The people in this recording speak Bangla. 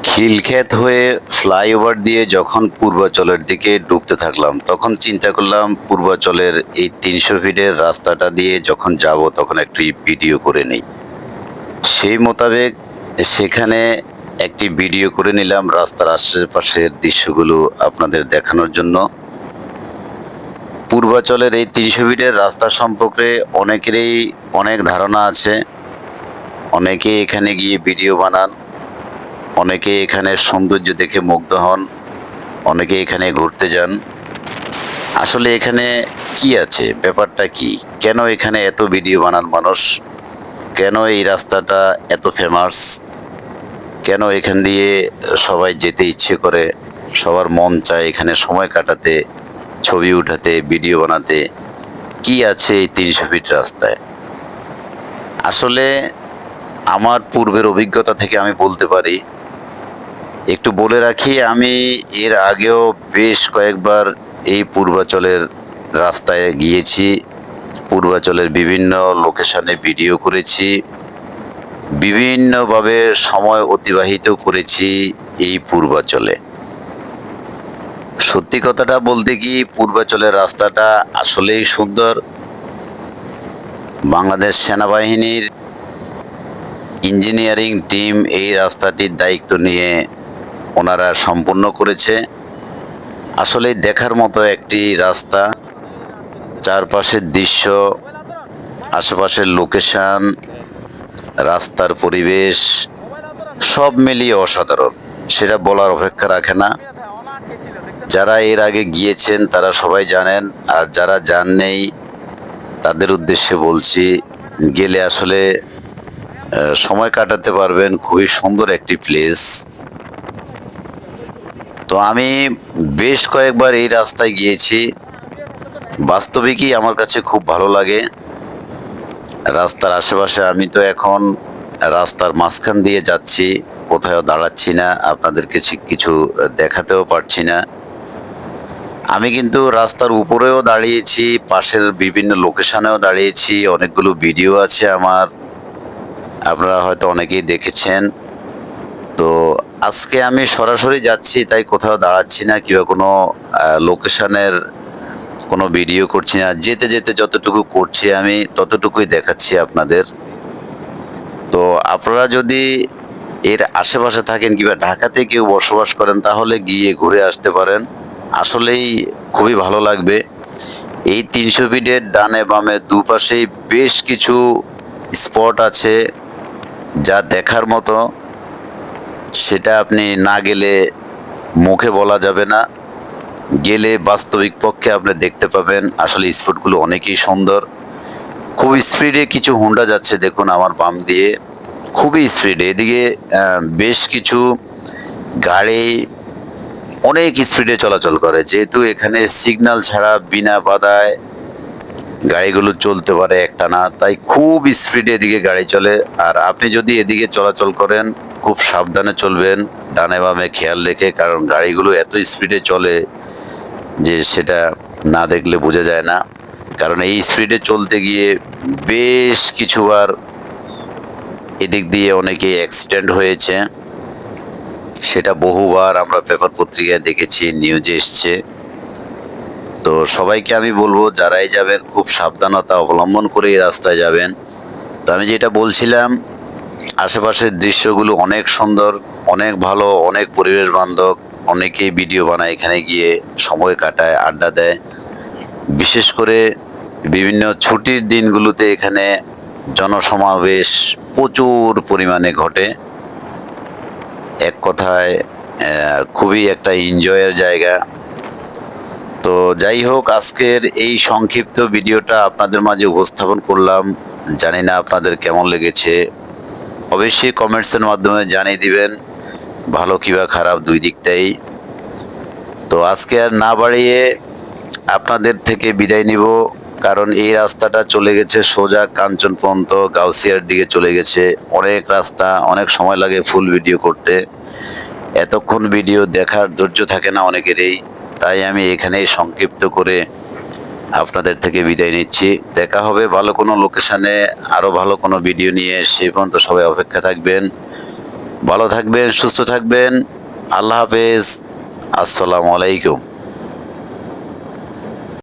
খিলক্ষেত হয়ে ফ্লাইওভার দিয়ে যখন পূর্বাচলের দিকে ঢুকতে থাকলাম তখন চিন্তা করলাম পূর্বাচলের এই ৩০০ ফিটের রাস্তাটা দিয়ে যখন যাব তখন একটি ভিডিও করে নিই। সেই মোতাবেক সেখানে একটি ভিডিও করে নিলাম রাস্তার আশেপাশের দৃশ্যগুলো আপনাদের দেখানোর জন্য। পূর্বাচলের এই ৩০০ ফিটের রাস্তা সম্পর্কে অনেকেরই অনেক ধারণা আছে। অনেকে এখানে গিয়ে ভিডিও বানান, অনেকে এখানে সৌন্দর্য দেখে মুগ্ধ হন, অনেকে এখানে ঘুরতে যান। আসলে এখানে কি আছে, ব্যাপারটা কি, কেন এখানে এত ভিডিও বানান মানুষ, কেন এই রাস্তাটা এত ফেমাস, কেন এখান দিয়ে সবাই যেতে ইচ্ছে করে, সবার মন চায় এখানে সময় কাটাতে, ছবি উঠাতে, ভিডিও বানাতে। কি আছে এই ৩০০ ফিট রাস্তায়? আসলে আমার পূর্বের অভিজ্ঞতা থেকে আমি বলতে পারি, একটু বলে রাখি, আমি এর আগেও বেশ কয়েকবার এই পূর্বাচলের রাস্তায় গিয়েছি। পূর্বাচলের বিভিন্ন লোকেশনে ভিডিও করেছি, বিভিন্নভাবে সময় অতিবাহিত করেছি এই পূর্বাচলে। সত্যি কথাটা বলতে কি, পূর্বাচলের রাস্তাটা আসলেই সুন্দর। বাংলাদেশ সেনাবাহিনীর ইঞ্জিনিয়ারিং টিম এই রাস্তাটির দায়িত্ব নিয়ে ওনারা সম্পূর্ণ করেছে। আসলে দেখার মতো একটি রাস্তা, চারপাশের দৃশ্য, আশেপাশের লোকেশন, রাস্তার পরিবেশ সব মিলিয়ে অসাধারণ, সেটা বলার অপেক্ষা রাখে না। যারা এর আগে গিয়েছেন তারা সবাই জানেন, আর যারা যান নেই তাদের উদ্দেশ্যে বলছি, গেলে আসলে সময় কাটাতে পারবেন। খুবই সুন্দর একটি প্লেস। তো আমি বেশ কয়েকবার এই রাস্তায় গিয়েছি, বাস্তবিকই আমার কাছে খুব ভালো লাগে। রাস্তার আশেপাশে, আমি তো এখন রাস্তার মাঝখান দিয়ে যাচ্ছি, কোথাও দাঁড়াচ্ছি না, আপনাদেরকে কিছু দেখাতেও পারছি না। আমি কিন্তু রাস্তার উপরেও দাঁড়িয়েছি, পাশের বিভিন্ন লোকেশনেও দাঁড়িয়েছি, অনেকগুলো ভিডিও আছে আমার, আপনারা হয়তো অনেকেই দেখেছেন। তো আজকে আমি সরাসরি যাচ্ছি, তাই কোথাও দাঁড়াচ্ছি না কিংবা কোনো লোকেশনের কোনো ভিডিও করছি না। যেতে যেতে যতটুকু করছি আমি ততটুকুই দেখাচ্ছি আপনাদের। তো আপনারা যদি এর আশেপাশে থাকেন কিংবা ঢাকাতে কেউ বসবাস করেন তাহলে গিয়ে ঘুরে আসতে পারেন, আসলেই খুবই ভালো লাগবে। এই ৩০০ ফিটের ডানে বামে দুপাশেই বেশ কিছু স্পট আছে যা দেখার মতো, সেটা আপনি না গেলে মুখে বলা যাবে না, গেলে বাস্তবিক পক্ষে আপনি দেখতে পাবেন। আসলে স্পটগুলো অনেকই সুন্দর। খুব স্পিডে কিছু হুন্ডা যাচ্ছে, দেখুন আমার বাম দিয়ে, খুবই স্পিডে। এদিকে বেশ কিছু গাড়ি অনেক স্পিডে চলাচল করে, যেহেতু এখানে সিগন্যাল ছাড়া বিনা বাধায় গাড়িগুলো চলতে পারে একটানা, তাই খুব স্পিডে এদিকে গাড়ি চলে। আর আপনি যদি এদিকে চলাচল করেন খুব সাবধানে চলবেন, ডানে বামে খেয়াল রেখে, কারণ গাড়িগুলো এত স্পিডে চলে যে সেটা না দেখলে বোঝা যায় না। কারণ এই স্পিডে চলতে গিয়ে বেশ কিছুবার এদিক দিয়ে অনেকে অ্যাক্সিডেন্ট হয়েছে, সেটা বহুবার আমরা পেপার পত্রিকায় দেখেছি, নিউজে এসছে। তো সবাইকে আমি বলবো, যারাই যাবেন খুব সাবধানতা অবলম্বন করে এই রাস্তায় যাবেন। তো আমি যেটা বলছিলাম, আশেপাশের দৃশ্যগুলো অনেক সুন্দর, অনেক ভালো, অনেক পরিবেশ বান্ধব। অনেকেই ভিডিও বানায়, এখানে গিয়ে সময় কাটায়, আড্ডা দেয়। বিশেষ করে বিভিন্ন ছুটির দিনগুলোতে এখানে জনসমাবেশ প্রচুর পরিমাণে ঘটে। এক কথায় খুবই একটা এনজয়ের জায়গা। তো যাই হোক, আজকের এই সংক্ষিপ্ত ভিডিওটা আপনাদের মাঝে উপস্থাপন করলাম। জানি না আপনাদের কেমন লেগেছে, অবশ্যই কমেন্টসের মাধ্যমে জানিয়ে দিবেন, ভালো কিংবা খারাপ দুই দিকটাই। তো আজকে আর না বাড়িয়ে আপনাদের থেকে বিদায় নিব, কারণ এই রাস্তাটা চলে গেছে সোজা কাঞ্চন পর্যন্ত, গাউসিয়ার দিকে চলে গেছে। অনেক রাস্তা, অনেক সময় লাগে ফুল ভিডিও করতে, এতক্ষণ ভিডিও দেখার ধৈর্য থাকে না অনেকেরই, তাই আমি এখানেই সংক্ষিপ্ত করে আপনাদের থেকে বিদায় নিচ্ছি। দেখা হবে ভালো কোনো লোকেশনে, আরও ভালো কোনো ভিডিও নিয়ে। সেই পর্যন্ত সবাই অপেক্ষা থাকবেন। ভালো থাকবেন, সুস্থ থাকবেন। আল্লাহ হাফেজ। আসসালামু আলাইকুম।